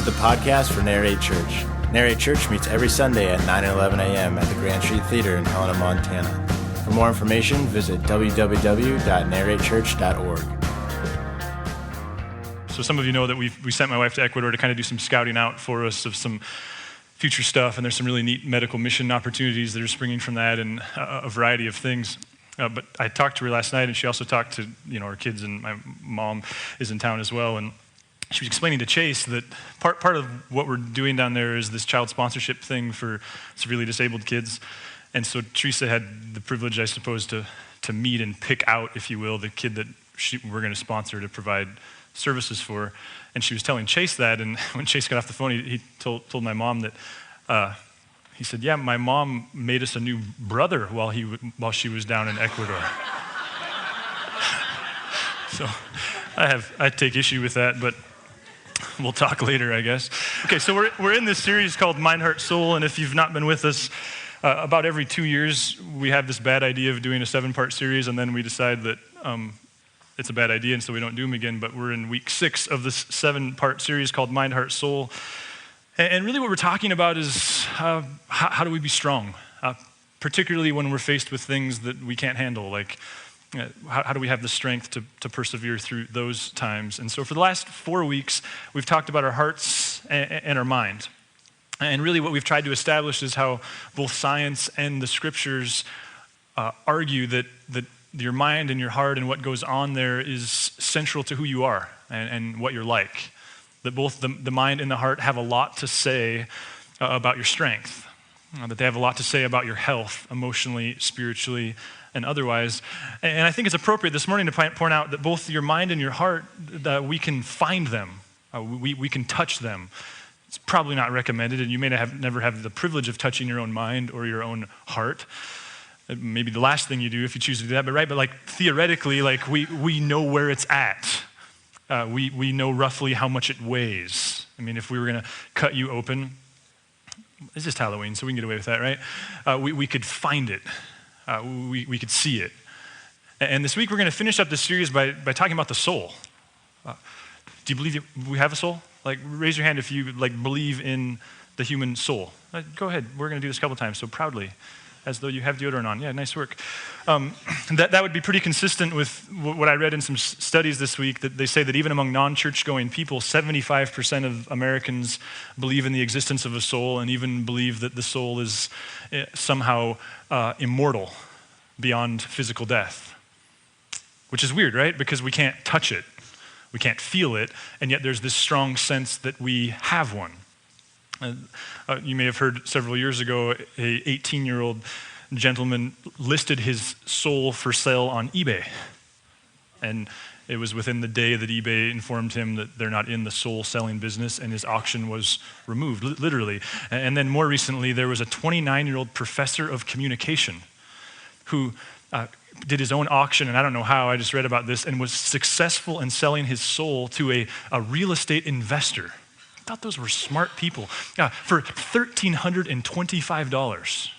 is the podcast for Narrate Church. Narrate Church meets every Sunday at 9 and 11 a.m. at the Grand Street Theater in Helena, Montana. For more information, visit www.narratechurch.org. So some of you know that we sent my wife to Ecuador to kind of do some scouting out for us of some future stuff, and there's some really neat medical mission opportunities that are springing from that and a variety of things. But I talked to her last night, and she also talked to our kids, and my mom is in town as well, and she was explaining to Chase that part of what we're doing down there is this child sponsorship thing for severely disabled kids. And so Teresa had the privilege, I suppose, to meet and pick out, if you will, the kid that we're going to sponsor to provide services for. And she was telling Chase that, and when Chase got off the phone, he told my mom that, he said, yeah, my mom made us a new brother while she was down in Ecuador. So I take issue with that, but we'll talk later, I guess. Okay, so we're in this series called Mind, Heart, Soul, and if you've not been with us, about every 2 years, we have this bad idea of doing a 7-part series, and then we decide that it's a bad idea, and so we don't do them again, but we're in week 6 of this 7-part series called Mind, Heart, Soul. And really what we're talking about is how do we be strong, particularly when we're faced with things that we can't handle, like how do we have the strength to persevere through those times? And so for the last 4 weeks, we've talked about our hearts and our mind. And really what we've tried to establish is how both science and the scriptures argue that your mind and your heart and what goes on there is central to who you are and what you're like. That both the mind and the heart have a lot to say about your strength. That they have a lot to say about your health, emotionally, spiritually, and otherwise. And I think it's appropriate this morning to point out that both your mind and your heart, that we can find them. We can touch them. It's probably not recommended, and you may never have the privilege of touching your own mind or your own heart. Maybe the last thing you do if you choose to do that, but like theoretically, like we know where it's at. We know roughly how much it weighs. I mean, if we were going to cut you open, it's just Halloween, so we can get away with that, right? We could find it. We could see it. And this week we're going to finish up this series by talking about the soul. Do you believe we have a soul? Like, raise your hand if you believe in the human soul. Go ahead. We're going to do this a couple times, so proudly, as though you have deodorant on. Yeah, nice work. That would be pretty consistent with what I read in some studies this week, that they say that even among non-church-going people, 75% of Americans believe in the existence of a soul and even believe that the soul is somehow immortal beyond physical death. Which is weird, right? Because we can't touch it. We can't feel it, and yet there's this strong sense that we have one. You may have heard several years ago, a 18-year-old gentleman listed his soul for sale on eBay. And it was within the day that eBay informed him that they're not in the soul selling business, and his auction was removed, literally. And then more recently, there was a 29-year-old professor of communication who did his own auction, and I don't know how, I just read about this, and was successful in selling his soul to a real estate investor. I thought those were smart people. For $1,325.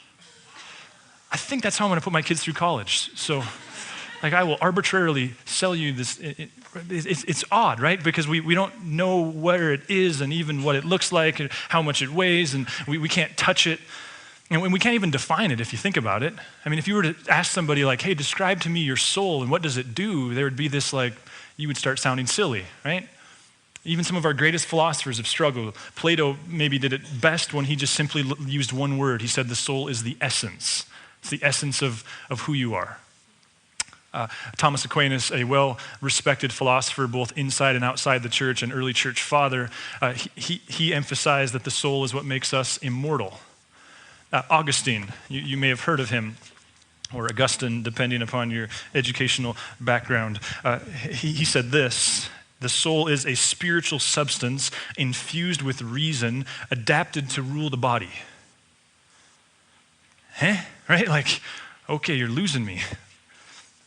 I think that's how I'm going to put my kids through college. So, I will arbitrarily sell you this. It's odd, right? Because we don't know where it is and even what it looks like and how much it weighs, and we can't touch it. And we can't even define it if you think about it. I mean, if you were to ask somebody like, hey, describe to me your soul and what does it do, there would be this you would start sounding silly, right? Even some of our greatest philosophers have struggled. Plato maybe did it best when he just simply used one word. He said the soul is the essence. It's the essence of who you are. Thomas Aquinas, a well-respected philosopher both inside and outside the church, an early church father, he emphasized that the soul is what makes us immortal. Augustine, you may have heard of him, or Augustine, depending upon your educational background. He said this: the soul is a spiritual substance infused with reason, adapted to rule the body. Right? Okay, you're losing me.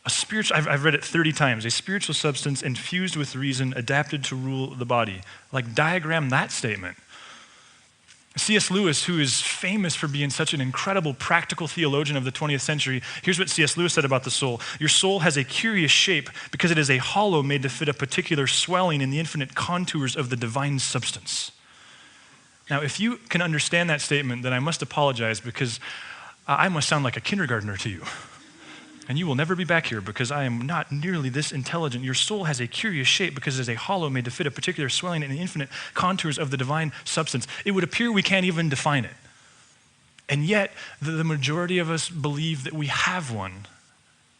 I've read it 30 times. A spiritual substance infused with reason, adapted to rule the body. Diagram that statement. C.S. Lewis, who is famous for being such an incredible practical theologian of the 20th century, here's what C.S. Lewis said about the soul. Your soul has a curious shape because it is a hollow made to fit a particular swelling in the infinite contours of the divine substance. Now, if you can understand that statement, then I must apologize because I must sound like a kindergartner to you. And you will never be back here because I am not nearly this intelligent. Your soul has a curious shape because it is a hollow made to fit a particular swelling and the infinite contours of the divine substance. It would appear we can't even define it. And yet, the majority of us believe that we have one.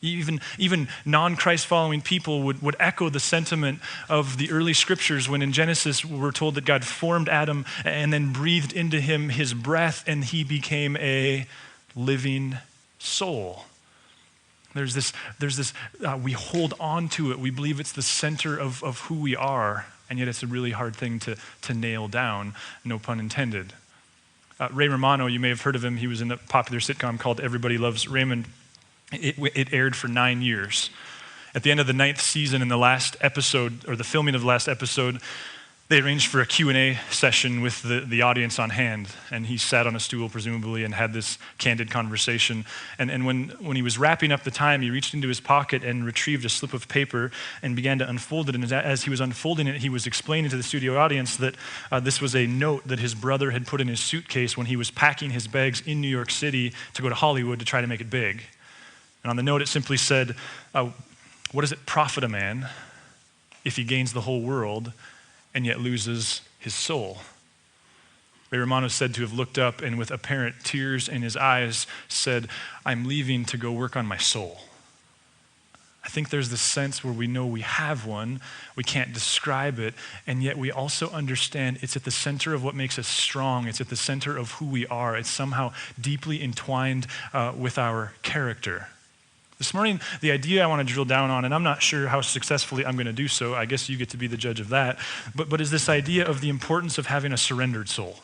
Even non-Christ following people would echo the sentiment of the early scriptures when in Genesis we're told that God formed Adam and then breathed into him his breath and he became a living soul. There's this, we hold on to it. We believe it's the center of who we are, and yet it's a really hard thing to nail down, no pun intended. Ray Romano, you may have heard of him. He was in a popular sitcom called Everybody Loves Raymond. It aired for 9 years. At the end of the 9th season, in the last episode, or the filming of the last episode, they arranged for a Q&A session with the audience on hand. And he sat on a stool, presumably, and had this candid conversation. And when he was wrapping up the time, he reached into his pocket and retrieved a slip of paper and began to unfold it. And as he was unfolding it, he was explaining to the studio audience that this was a note that his brother had put in his suitcase when he was packing his bags in New York City to go to Hollywood to try to make it big. And on the note, it simply said, what does it profit a man if he gains the whole world and yet loses his soul? Ray Romano said to have looked up and with apparent tears in his eyes said, I'm leaving to go work on my soul. I think there's this sense where we know we have one, we can't describe it, and yet we also understand it's at the center of what makes us strong. It's at the center of who we are. It's somehow deeply entwined with our character. This morning, the idea I want to drill down on, and I'm not sure how successfully I'm going to do so, I guess you get to be the judge of that, but is this idea of the importance of having a surrendered soul.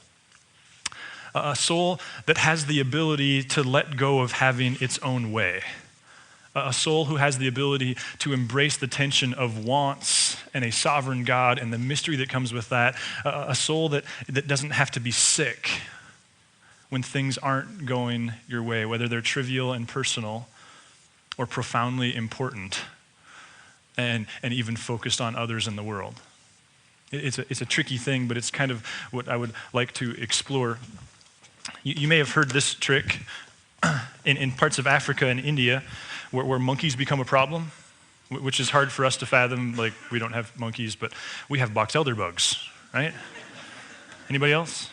A soul that has the ability to let go of having its own way. A soul who has the ability to embrace the tension of wants and a sovereign God and the mystery that comes with that. A soul that doesn't have to be sick when things aren't going your way, whether they're trivial and personal or profoundly important, and even focused on others in the world. It's a tricky thing, but it's kind of what I would like to explore. You may have heard this trick in parts of Africa and India where monkeys become a problem, which is hard for us to fathom. Like, we don't have monkeys, but we have box elder bugs, right? Anybody else?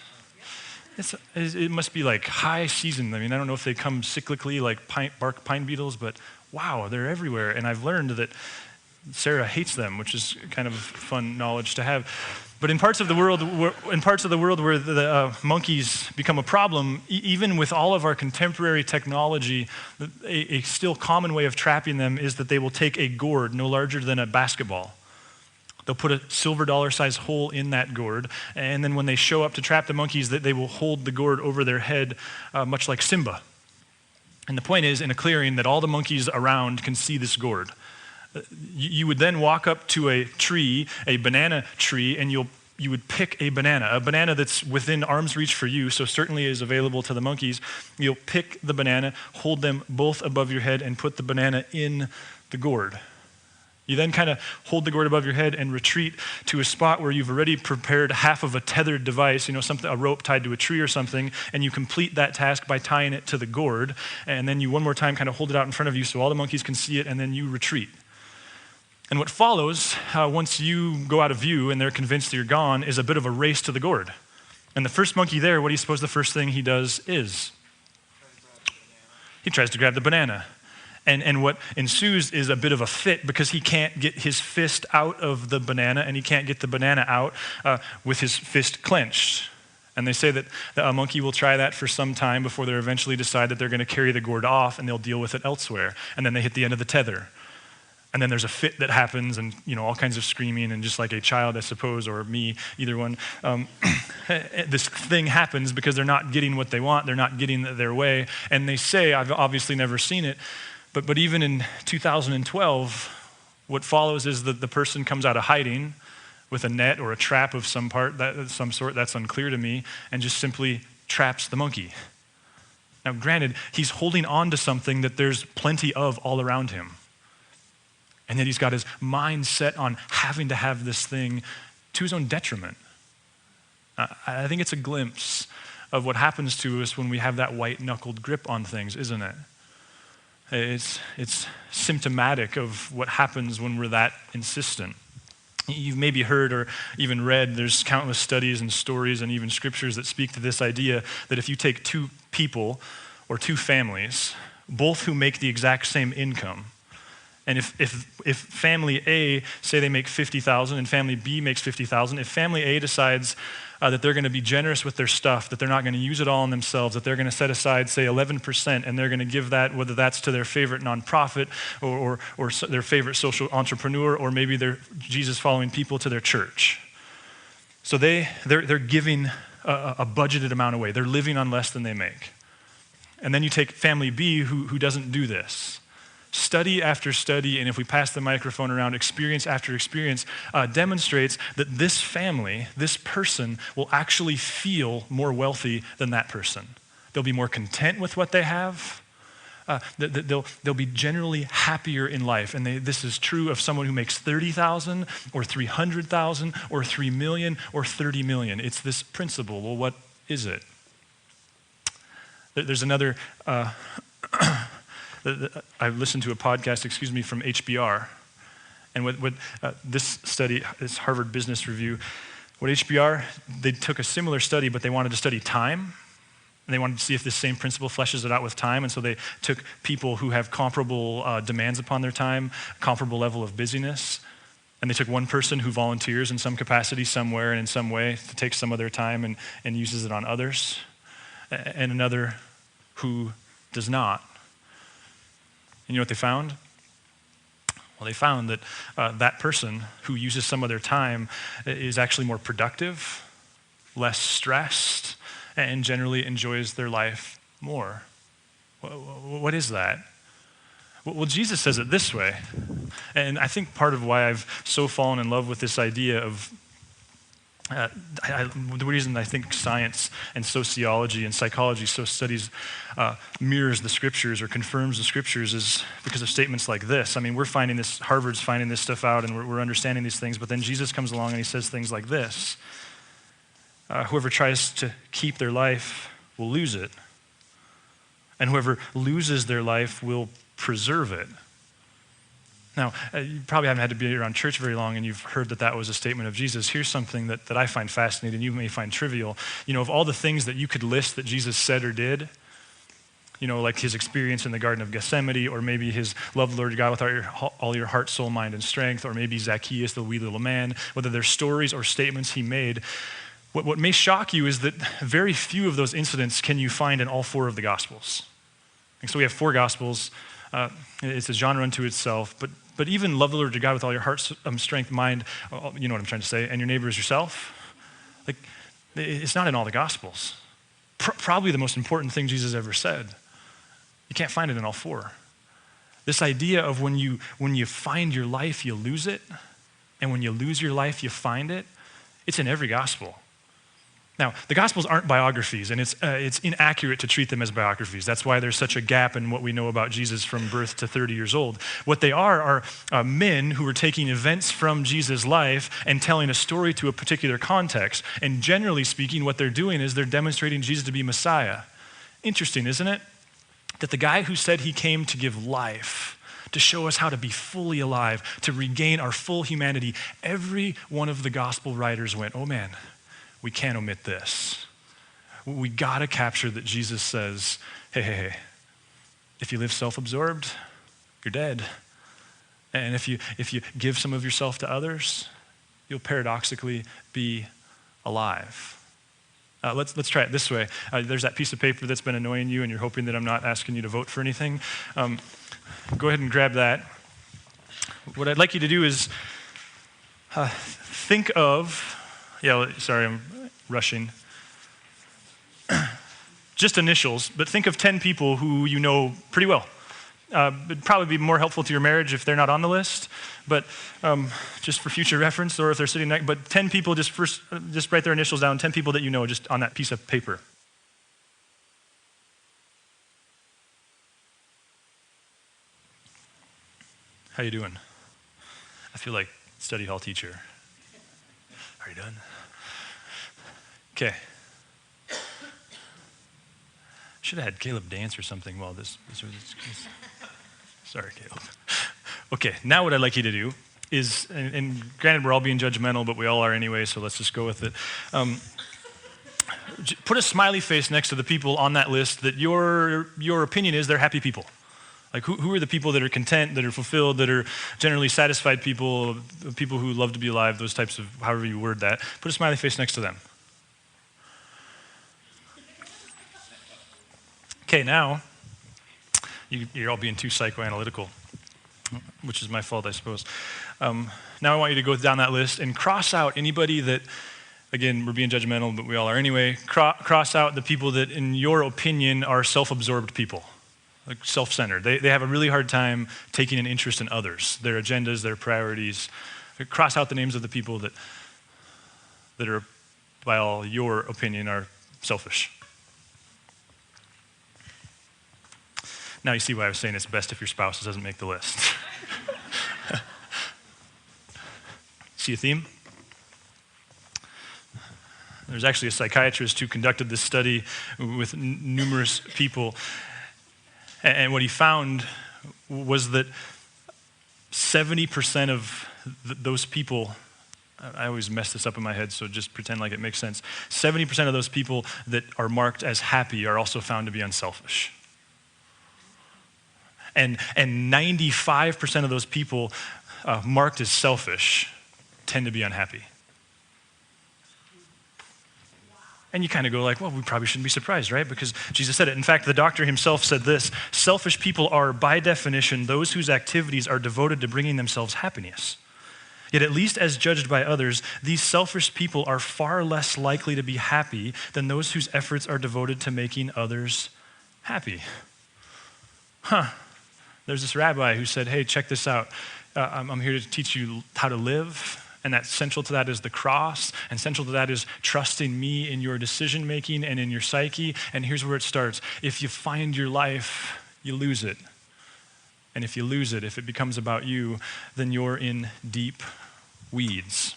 It must be like high season. I mean, I don't know if they come cyclically like bark pine beetles, but wow, they're everywhere. And I've learned that Sarah hates them, which is kind of fun knowledge to have. But in parts of the world where the monkeys become a problem, even with all of our contemporary technology, a still common way of trapping them is that they will take a gourd no larger than a basketball. They'll put a silver dollar-sized hole in that gourd, and then when they show up to trap the monkeys, they will hold the gourd over their head, much like Simba. And the point is, in a clearing, that all the monkeys around can see this gourd. You would then walk up to a tree, a banana tree, and you would pick a banana that's within arm's reach for you, so certainly is available to the monkeys. You'll pick the banana, hold them both above your head, and put the banana in the gourd. You then kind of hold the gourd above your head and retreat to a spot where you've already prepared half of a tethered device, a rope tied to a tree or something, and you complete that task by tying it to the gourd, and then you one more time kind of hold it out in front of you so all the monkeys can see it, and then you retreat. And what follows, once you go out of view and they're convinced that you're gone, is a bit of a race to the gourd. And the first monkey there, what do you suppose the first thing he does is? He tries to grab the banana. And what ensues is a bit of a fit because he can't get his fist out of the banana and he can't get the banana out with his fist clenched. And they say that a monkey will try that for some time before they eventually decide that they're going to carry the gourd off and they'll deal with it elsewhere. And then they hit the end of the tether. And then there's a fit that happens and, all kinds of screaming and just like a child, I suppose, or me, either one. This thing happens because they're not getting what they want. They're not getting their way. And they say, I've obviously never seen it, but even in 2012, what follows is that the person comes out of hiding with a net or a trap of some sort, that's unclear to me, and just simply traps the monkey. Now, granted, he's holding on to something that there's plenty of all around him. And yet he's got his mind set on having to have this thing to his own detriment. I think it's a glimpse of what happens to us when we have that white-knuckled grip on things, isn't it? It's symptomatic of what happens when we're that insistent. You've maybe heard or even read, there's countless studies and stories and even scriptures that speak to this idea that if you take two people or two families, both who make the exact same income, and if family A, say they make $50,000 and family B makes $50,000, if family A decides that they're going to be generous with their stuff, that they're not going to use it all on themselves, that they're going to set aside, say, 11%, and they're going to give that, whether that's to their favorite nonprofit or their favorite social entrepreneur, or maybe their Jesus-following people to their church. So they're giving a budgeted amount away. They're living on less than they make. And then you take family B who doesn't do this. Study after study, and if we pass the microphone around, experience after experience demonstrates that this family, this person, will actually feel more wealthy than that person. They'll be more content with what they have. They'll be generally happier in life. And this is true of someone who makes $30,000 or $300,000 or $3 million or $30 million. It's this principle. Well, what is it? There's another... I listened to a podcast, from HBR, and what this study, this Harvard Business Review, what HBR, they took a similar study, but they wanted to study time, and they wanted to see if this same principle fleshes it out with time, and so they took people who have comparable demands upon their time, comparable level of busyness, and they took one person who volunteers in some capacity somewhere and in some way to take some of their time and uses it on others, and another who does not. And you know what they found? Well, they found that that person who uses some of their time is actually more productive, less stressed, and generally enjoys their life more. What is that? Well, Jesus says it this way. And I think part of why I've so fallen in love with this idea of the reason I think science and sociology and psychology studies mirrors the scriptures or confirms the scriptures is because of statements like this. I mean, we're finding this, Harvard's finding this stuff out, and we're understanding these things, but then Jesus comes along and he says things like this. Whoever tries to keep their life will lose it, and whoever loses their life will preserve it. Now, you probably haven't had to be around church very long and you've heard that was a statement of Jesus. Here's something that I find fascinating, you may find trivial. You know, of all the things that you could list that Jesus said or did, you know, like his experience in the Garden of Gethsemane, or maybe his love the Lord your God with all your heart, soul, mind, and strength, or maybe Zacchaeus, the wee little man, whether they're stories or statements he made, what may shock you is that very few of those incidents can you find in all four of the Gospels. And so we have four Gospels. It's a genre unto itself, but even love the Lord your God with all your heart, strength, mind, you know what I'm trying to say, and your neighbor as yourself. Like, it's not in all the Gospels. Probably the most important thing Jesus ever said. You can't find it in all four. This idea of when you find your life, you lose it, and when you lose your life, you find it, it's in every Gospel. Now, the Gospels aren't biographies, and it's inaccurate to treat them as biographies. That's why there's such a gap in what we know about Jesus from birth to 30 years old. What they are men who are taking events from Jesus' life and telling a story to a particular context. And generally speaking, what they're doing is they're demonstrating Jesus to be Messiah. Interesting, isn't it? That the guy who said he came to give life, to show us how to be fully alive, to regain our full humanity, every one of the gospel writers went, oh man, we can't omit this. We gotta capture that Jesus says, hey, if you live self-absorbed, you're dead. And if you give some of yourself to others, you'll paradoxically be alive. Let's try it this way. There's that piece of paper that's been annoying you and you're hoping that I'm not asking you to vote for anything. Go ahead and grab that. What I'd like you to do is think of, sorry, I'm rushing. Just initials, but think of 10 people who you know pretty well. It'd probably be more helpful to your marriage if they're not on the list, but just for future reference, or if they're sitting next, but 10 people, just write their initials down, 10 people that you know just on that piece of paper. How you doing? I feel like study hall teacher. Are you done? Okay. Should have had Caleb dance or something while this. Sorry, Caleb. Okay, now what I'd like you to do is, and granted we're all being judgmental, but we all are anyway, so let's just go with it. Put a smiley face next to the people on that list that your opinion is they're happy people. Like who are the people that are content, that are fulfilled, that are generally satisfied people who love to be alive, those types of, however you word that. Put a smiley face next to them. Okay, now, you're all being too psychoanalytical, which is my fault, I suppose. Now I want you to go down that list and cross out anybody that, again, we're being judgmental, but we all are anyway. Cross out the people that, in your opinion, are self-absorbed people, like self-centered. They have a really hard time taking an interest in others, their agendas, their priorities. Cross out the names of the people that are, by all your opinion, are selfish. Now you see why I was saying it's best if your spouse doesn't make the list. See a theme? There's actually a psychiatrist who conducted this study with numerous people, and what he found was that 70% of those people, I always mess this up in my head, so just pretend like it makes sense. 70% of those people that are marked as happy are also found to be unselfish. And 95% of those people marked as selfish tend to be unhappy. And you kind of go like, well, we probably shouldn't be surprised, right? Because Jesus said it. In fact, the doctor himself said this: selfish people are, by definition, those whose activities are devoted to bringing themselves happiness. Yet at least as judged by others, these selfish people are far less likely to be happy than those whose efforts are devoted to making others happy. There's this rabbi who said, hey, check this out. I'm here to teach you how to live, and that central to that is the cross, and central to that is trusting me in your decision-making and in your psyche, and here's where it starts. If you find your life, you lose it. And if you lose it, if it becomes about you, then you're in deep weeds.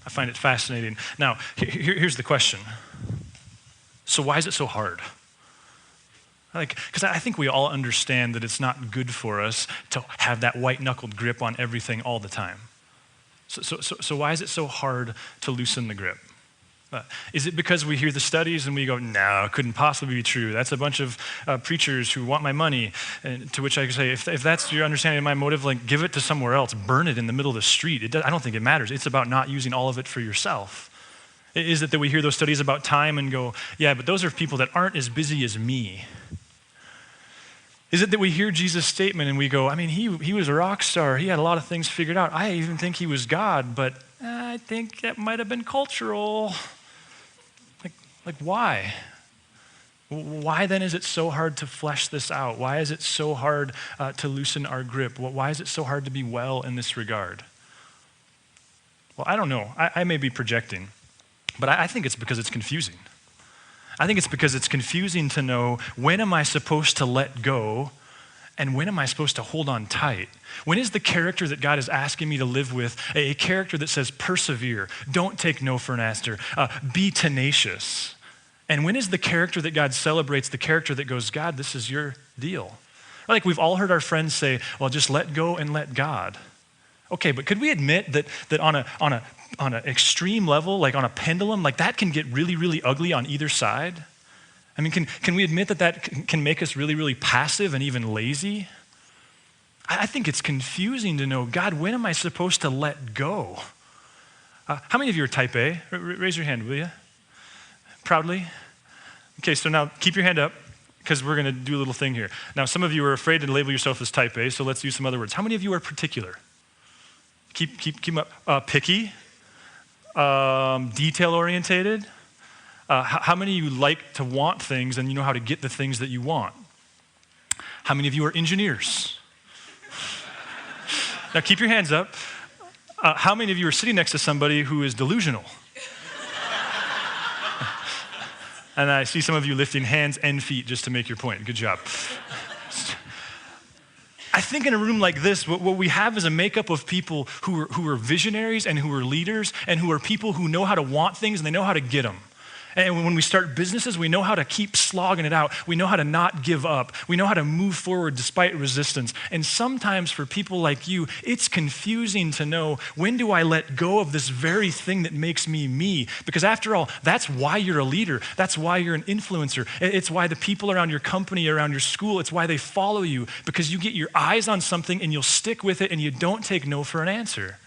I find it fascinating. Now, here's the question. So why is it so hard? Because I think we all understand that it's not good for us to have that white-knuckled grip on everything all the time. So why is it so hard to loosen the grip? Is it because we hear the studies and we go, no, it couldn't possibly be true. That's a bunch of preachers who want my money. And to which I say, if that's your understanding of my motive, like give it to somewhere else. Burn it in the middle of the street. I don't think it matters. It's about not using all of it for yourself. Is it that we hear those studies about time and go, yeah, but those are people that aren't as busy as me? Is it that we hear Jesus' statement and we go, I mean, he was a rock star. He had a lot of things figured out. I even think he was God, but I think that might have been cultural. Like why? Why then is it so hard to flesh this out? Why is it so hard to loosen our grip? Why is it so hard to be well in this regard? Well, I don't know. I may be projecting, but I think it's because it's confusing. I think it's because it's confusing to know, when am I supposed to let go and when am I supposed to hold on tight? When is the character that God is asking me to live with a character that says persevere, don't take no for an answer, be tenacious? And when is the character that God celebrates the character that goes, God, this is your deal? Like we've all heard our friends say, well, just let go and let God. Okay, but could we admit that on an extreme level, like on a pendulum, like that can get really, really ugly on either side? I mean, can we admit that can make us really, really passive and even lazy? I think it's confusing to know, God, when am I supposed to let go? How many of you are type A? Raise your hand, will you? Proudly. Okay, so now keep your hand up because we're going to do a little thing here. Now, some of you are afraid to label yourself as type A, so let's use some other words. How many of you are particular? Keep up. Picky, detail-orientated. How many of you like to want things and you know how to get the things that you want? How many of you are engineers? Now keep your hands up. How many of you are sitting next to somebody who is delusional? And I see some of you lifting hands and feet just to make your point. Good job. I think in a room like this, what we have is a makeup of people who are visionaries and who are leaders and who are people who know how to want things and they know how to get them. And when we start businesses, we know how to keep slogging it out. We know how to not give up. We know how to move forward despite resistance. And sometimes for people like you, it's confusing to know, when do I let go of this very thing that makes me me? Because after all, that's why you're a leader. That's why you're an influencer. It's why the people around your company, around your school, it's why they follow you, because you get your eyes on something and you'll stick with it and you don't take no for an answer.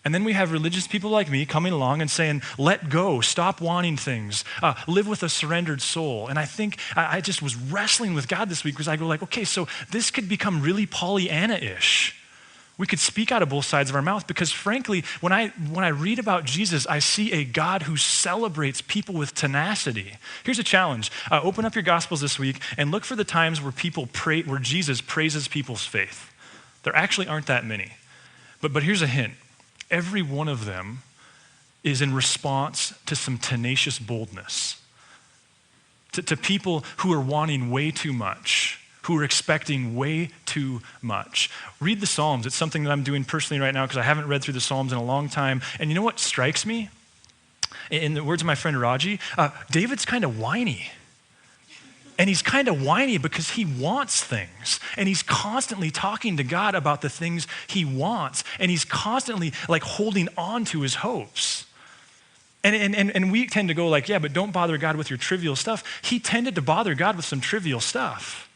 And then we have religious people like me coming along and saying, let go, stop wanting things, live with a surrendered soul. And I think I just was wrestling with God this week because I go like, okay, so this could become really Pollyanna-ish. We could speak out of both sides of our mouth because frankly, when I read about Jesus, I see a God who celebrates people with tenacity. Here's a challenge. Open up your Gospels this week and look for the times where where Jesus praises people's faith. There actually aren't that many. But here's a hint. Every one of them is in response to some tenacious boldness, to people who are wanting way too much, who are expecting way too much. Read the Psalms. It's something that I'm doing personally right now because I haven't read through the Psalms in a long time. And you know what strikes me? In the words of my friend Raji, David's kind of whiny. And he's kind of whiny because he wants things. And he's constantly talking to God about the things he wants. And he's constantly like holding on to his hopes. And we tend to go like, yeah, but don't bother God with your trivial stuff. He tended to bother God with some trivial stuff.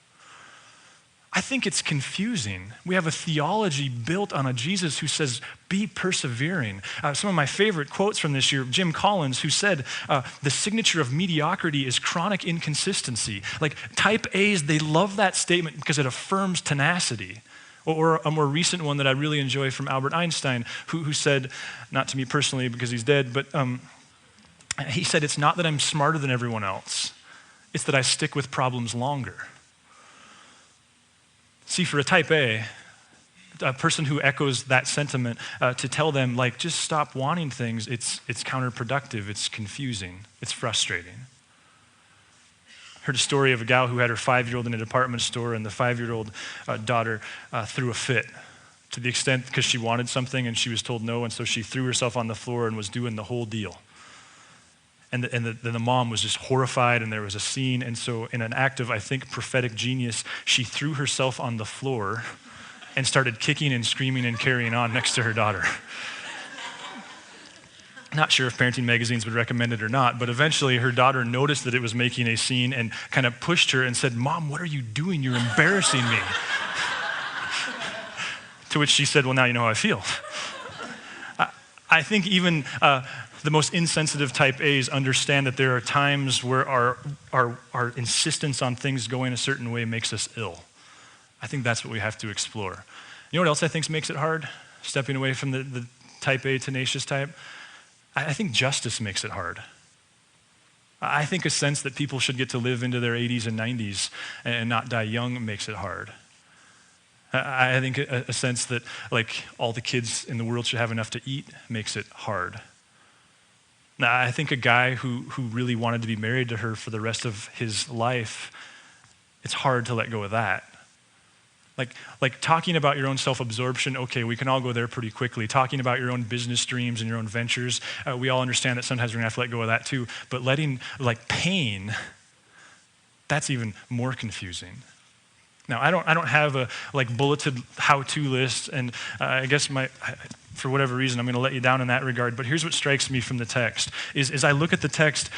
I think it's confusing. We have a theology built on a Jesus who says, be persevering. Some of my favorite quotes from this year, Jim Collins, who said, the signature of mediocrity is chronic inconsistency. Like type A's, they love that statement because it affirms tenacity. Or a more recent one that I really enjoy from Albert Einstein, who said, not to me personally because he's dead, but he said, it's not that I'm smarter than everyone else. It's that I stick with problems longer. See, for a type A person who echoes that sentiment, to tell them, like, just stop wanting things, it's counterproductive, it's confusing, it's frustrating. Heard a story of a gal who had her 5-year-old in a department store, and the 5-year-old daughter threw a fit to the extent because she wanted something and she was told no, and so she threw herself on the floor and was doing the whole deal. And the mom was just horrified, and there was a scene. And so in an act of, I think, prophetic genius, she threw herself on the floor and started kicking and screaming and carrying on next to her daughter. Not sure if parenting magazines would recommend it or not, but eventually her daughter noticed that it was making a scene and kind of pushed her and said, Mom, what are you doing? You're embarrassing me. To which she said, well, now you know how I feel. I think even the most insensitive type A's understand that there are times where our insistence on things going a certain way makes us ill. I think that's what we have to explore. You know what else I think makes it hard? Stepping away from the type A, tenacious type? I think justice makes it hard. I think a sense that people should get to live into their 80s and 90s and not die young makes it hard. I think a sense that like all the kids in the world should have enough to eat makes it hard. Now, I think a guy who really wanted to be married to her for the rest of his life, it's hard to let go of that. Like talking about your own self-absorption, okay, we can all go there pretty quickly. Talking about your own business dreams and your own ventures, we all understand that sometimes we're gonna have to let go of that too. But letting like pain, that's even more confusing. Now, I don't have a like bulleted how-to list, and I guess for whatever reason, I'm going to let you down in that regard. But here's what strikes me from the text: is as I look at the text,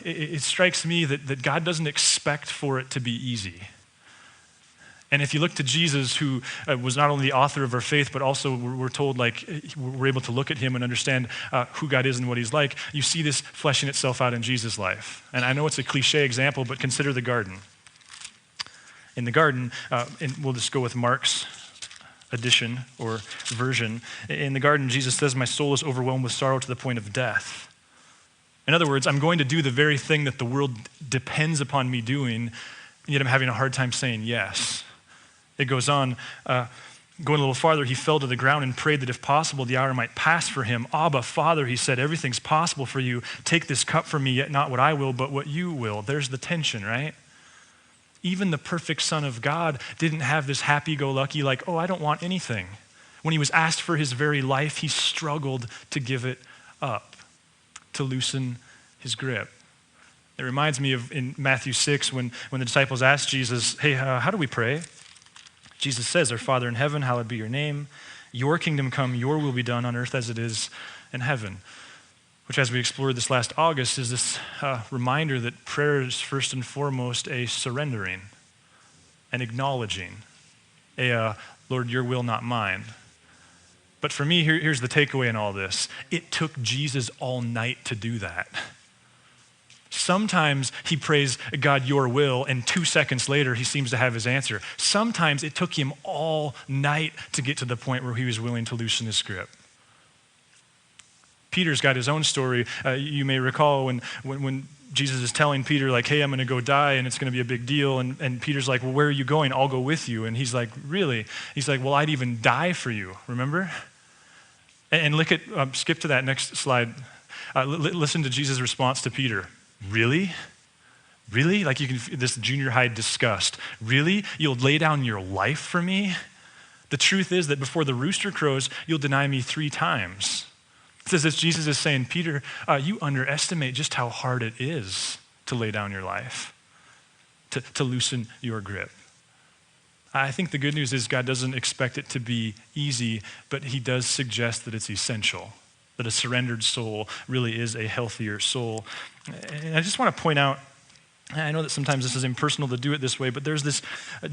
it strikes me that God doesn't expect for it to be easy. And if you look to Jesus, who was not only the author of our faith, but also we're told like we're able to look at him and understand who God is and what he's like, you see this fleshing itself out in Jesus' life. And I know it's a cliche example, but consider the garden. In the garden, and we'll just go with Mark's edition or version. In the garden, Jesus says, my soul is overwhelmed with sorrow to the point of death. In other words, I'm going to do the very thing that the world depends upon me doing, yet I'm having a hard time saying yes. It goes on, going a little farther, he fell to the ground and prayed that if possible, the hour might pass for him. Abba, Father, he said, everything's possible for you. Take this cup from me, yet not what I will, but what you will. There's the tension, right? Even the perfect Son of God didn't have this happy-go-lucky, like, oh, I don't want anything. When he was asked for his very life, he struggled to give it up, to loosen his grip. It reminds me of in Matthew 6 when the disciples asked Jesus, hey, how do we pray? Jesus says, our Father in heaven, hallowed be your name. Your kingdom come, your will be done on earth as it is in heaven. Which, as we explored this last August, is this reminder that prayer is first and foremost a surrendering, an acknowledging, Lord, your will, not mine. But for me, here's the takeaway in all this. It took Jesus all night to do that. Sometimes he prays, God, your will, and 2 seconds later, he seems to have his answer. Sometimes it took him all night to get to the point where he was willing to loosen his grip. Peter's got his own story. You may recall when Jesus is telling Peter, like, hey, I'm going to go die, and it's going to be a big deal. And Peter's like, well, where are you going? I'll go with you. And he's like, really? He's like, well, I'd even die for you, remember? And look at, skip to that next slide. Listen to Jesus' response to Peter. Really? Really? Like this junior high disgust. Really? You'll lay down your life for me? The truth is that before the rooster crows, you'll deny me 3 times. It's as if Jesus is saying, Peter, you underestimate just how hard it is to lay down your life, to loosen your grip. I think the good news is God doesn't expect it to be easy, but he does suggest that it's essential, that a surrendered soul really is a healthier soul. And I just want to point out, I know that sometimes this is impersonal to do it this way, but there's this,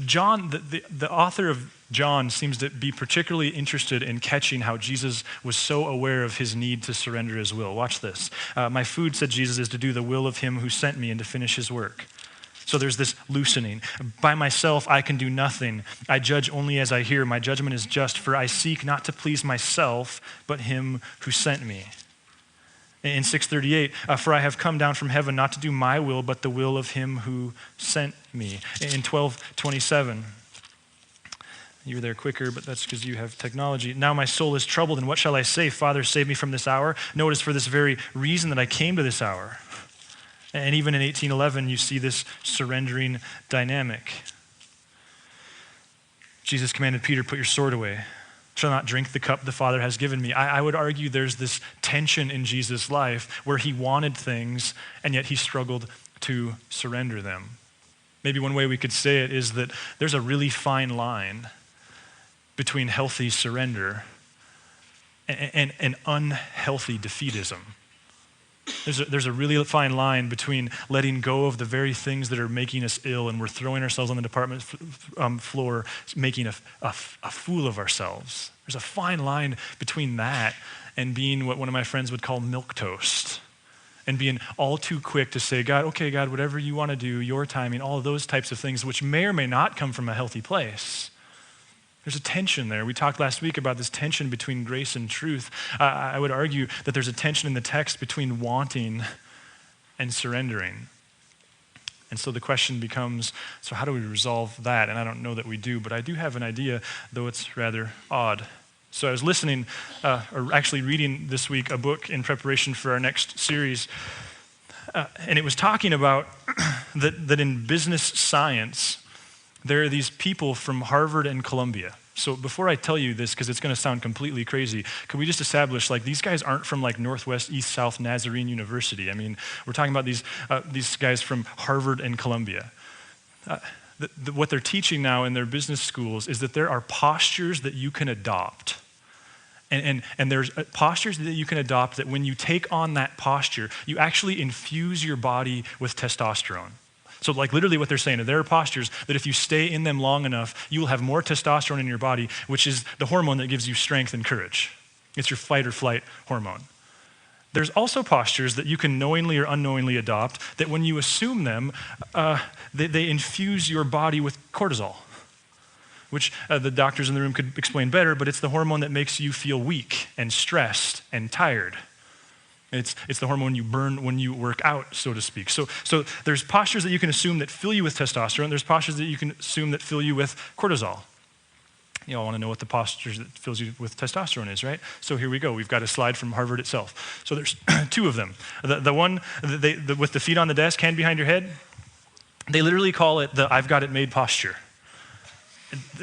John, the author of John seems to be particularly interested in catching how Jesus was so aware of his need to surrender his will. Watch this. My food, said Jesus, is to do the will of him who sent me and to finish his work. So there's this loosening. By myself, I can do nothing. I judge only as I hear. My judgment is just, for I seek not to please myself, but him who sent me. In 6:38, for I have come down from heaven not to do my will, but the will of him who sent me. In 12:27, you were there quicker, but that's because you have technology. Now my soul is troubled, and what shall I say? Father, save me from this hour. No, it is for this very reason that I came to this hour. And even in 18:11, you see this surrendering dynamic. Jesus commanded Peter, put your sword away. Shall not drink the cup the Father has given me. I would argue there's this tension in Jesus' life where he wanted things and yet he struggled to surrender them. Maybe one way we could say it is that there's a really fine line between healthy surrender and unhealthy defeatism. There's a really fine line between letting go of the very things that are making us ill and we're throwing ourselves on the department floor, making a fool of ourselves. There's a fine line between that and being what one of my friends would call milquetoast and being all too quick to say, God, okay, God, whatever you want to do, your timing, all of those types of things, which may or may not come from a healthy place. There's a tension there. We talked last week about this tension between grace and truth. I would argue that there's a tension in the text between wanting and surrendering. And so the question becomes, so how do we resolve that? And I don't know that we do, but I do have an idea, though it's rather odd. So I was listening, or actually reading this week, a book in preparation for our next series, and it was talking about that in business science, there are these people from Harvard and Columbia. So before I tell you this, because it's going to sound completely crazy, could we just establish, like, these guys aren't from like Northwest, East, South Nazarene University. I mean, we're talking about these guys from Harvard and Columbia. What they're teaching now in their business schools is that there are postures that you can adopt. And there's postures that you can adopt that when you take on that posture, you actually infuse your body with testosterone. So like literally what they're saying, there are postures that if you stay in them long enough, you will have more testosterone in your body, which is the hormone that gives you strength and courage. It's your fight or flight hormone. There's also postures that you can knowingly or unknowingly adopt that when you assume them, they infuse your body with cortisol, which the doctors in the room could explain better, but it's the hormone that makes you feel weak and stressed and tired. It's the hormone you burn when you work out, so to speak. So there's postures that you can assume that fill you with testosterone. There's postures that you can assume that fill you with cortisol. You all want to know what the postures that fills you with testosterone is, right? So here we go. We've got a slide from Harvard itself. So there's 2 of them. The one with the feet on the desk, hand behind your head, They literally call it the I've got it made posture.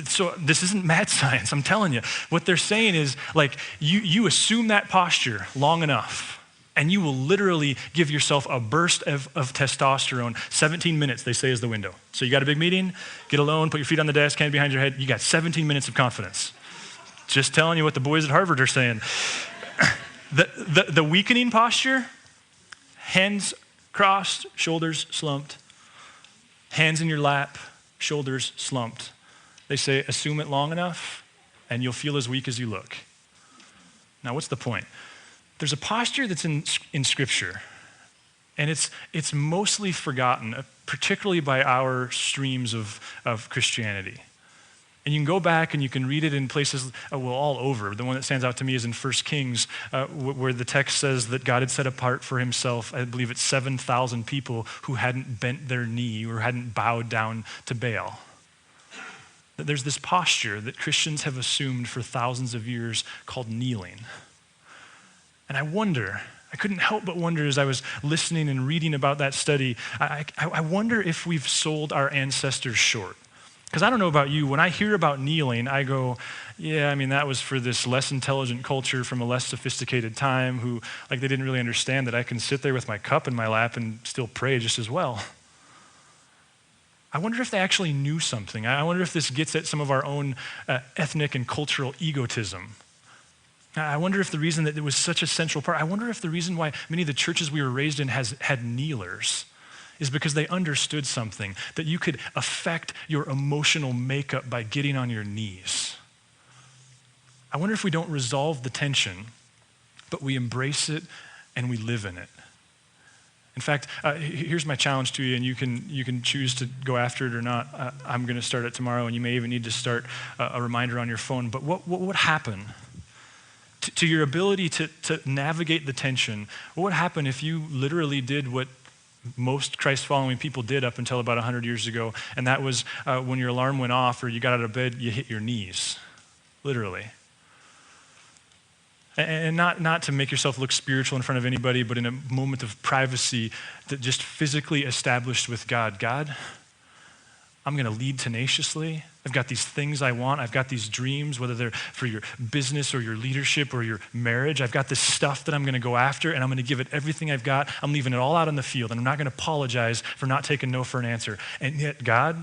So this isn't mad science, I'm telling you. What they're saying is, like, you assume that posture long enough, and you will literally give yourself a burst of testosterone. 17 minutes, they say, is the window. So you got a big meeting, get alone, put your feet on the desk, hand behind your head, you got 17 minutes of confidence. Just telling you what the boys at Harvard are saying. The weakening posture, hands crossed, shoulders slumped. Hands in your lap, shoulders slumped. They say, assume it long enough, and you'll feel as weak as you look. Now, what's the point? There's a posture that's in Scripture, and it's mostly forgotten, particularly by our streams of Christianity. And you can go back and you can read it in places, all over. The one that stands out to me is in 1 Kings, where the text says that God had set apart for himself, I believe it's 7,000 people who hadn't bent their knee or hadn't bowed down to Baal. That there's this posture that Christians have assumed for thousands of years called kneeling. And I couldn't help but wonder as I was listening and reading about that study, I wonder if we've sold our ancestors short. Because I don't know about you, when I hear about kneeling, I go, yeah, I mean, that was for this less intelligent culture from a less sophisticated time who, like, they didn't really understand that I can sit there with my cup in my lap and still pray just as well. I wonder if they actually knew something. I wonder if this gets at some of our own ethnic and cultural egotism. I wonder if the reason that it was such a central part, I wonder if the reason why many of the churches we were raised in had kneelers is because they understood something, that you could affect your emotional makeup by getting on your knees. I wonder if we don't resolve the tension, but we embrace it and we live in it. In fact, here's my challenge to you, and you can choose to go after it or not. I'm going to start it tomorrow, and you may even need to start a reminder on your phone. But what would happen to your ability to navigate the tension? What would happen if you literally did what most Christ-following people did up until about 100 years ago, and that was when your alarm went off or you got out of bed, you hit your knees, literally. And not to make yourself look spiritual in front of anybody, but in a moment of privacy that just physically established with God. God, I'm going to lead tenaciously. I've got these things I want. I've got these dreams, whether they're for your business or your leadership or your marriage. I've got this stuff that I'm going to go after, and I'm going to give it everything I've got. I'm leaving it all out on the field, and I'm not going to apologize for not taking no for an answer. And yet, God,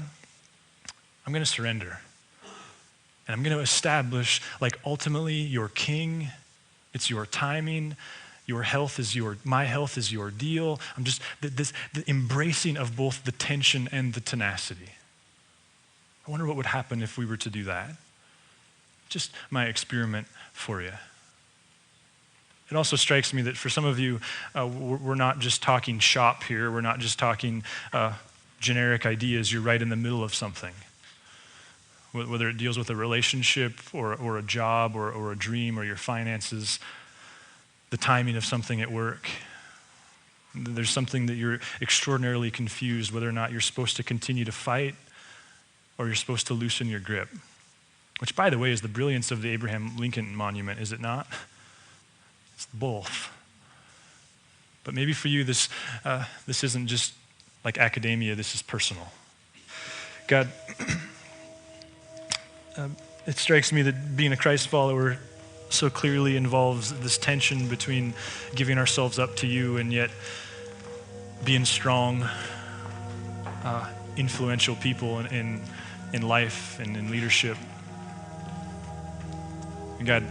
I'm going to surrender. And I'm going to establish, like, ultimately your king. It's your timing. Your health is my health is your deal. I'm just, the embracing of both the tension and the tenacity. I wonder what would happen if we were to do that. Just my experiment for you. It also strikes me that for some of you, we're not just talking shop here. We're not just talking generic ideas. You're right in the middle of something. Whether it deals with a relationship or a job or a dream or your finances, the timing of something at work. There's something that you're extraordinarily confused whether or not you're supposed to continue to fight or you're supposed to loosen your grip. Which, by the way, is the brilliance of the Abraham Lincoln Monument, is it not? It's both. But maybe for you, this isn't just like academia, this is personal. God, it strikes me that being a Christ follower so clearly involves this tension between giving ourselves up to you and yet being strong, influential people in life and in leadership. And God,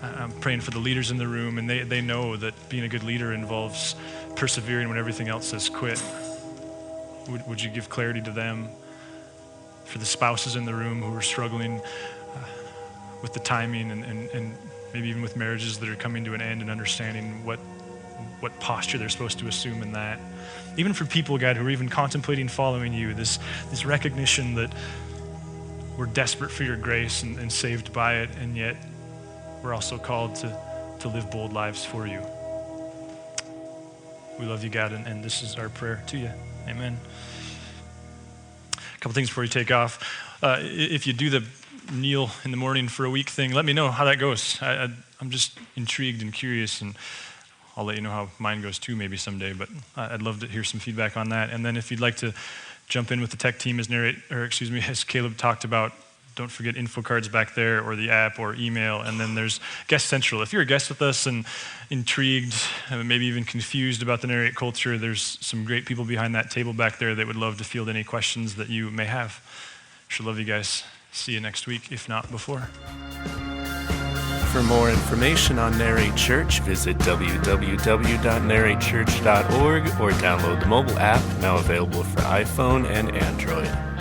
I'm praying for the leaders in the room, and they know that being a good leader involves persevering when everything else says quit. Would you give clarity to them? For the spouses in the room who are struggling with the timing and maybe even with marriages that are coming to an end and understanding what posture they're supposed to assume in that. Even for people, God, who are even contemplating following you, this recognition that we're desperate for your grace and saved by it, and yet we're also called to live bold lives for you. We love you, God, and this is our prayer to you. Amen. A couple things before you take off. If you do the kneel in the morning for a week thing, let me know how that goes. I'm just intrigued and curious and I'll let you know how mine goes too maybe someday, but I'd love to hear some feedback on that. And then if you'd like to jump in with the tech team as as Caleb talked about, don't forget info cards back there, or the app, or email. And then there's Guest Central. If you're a guest with us and intrigued, maybe even confused about the Narrate culture, there's some great people behind that table back there that would love to field any questions that you may have. Sure love you guys. See you next week, if not before. For more information on Narrate Church, visit www.narratechurch.org or download the mobile app, now available for iPhone and Android.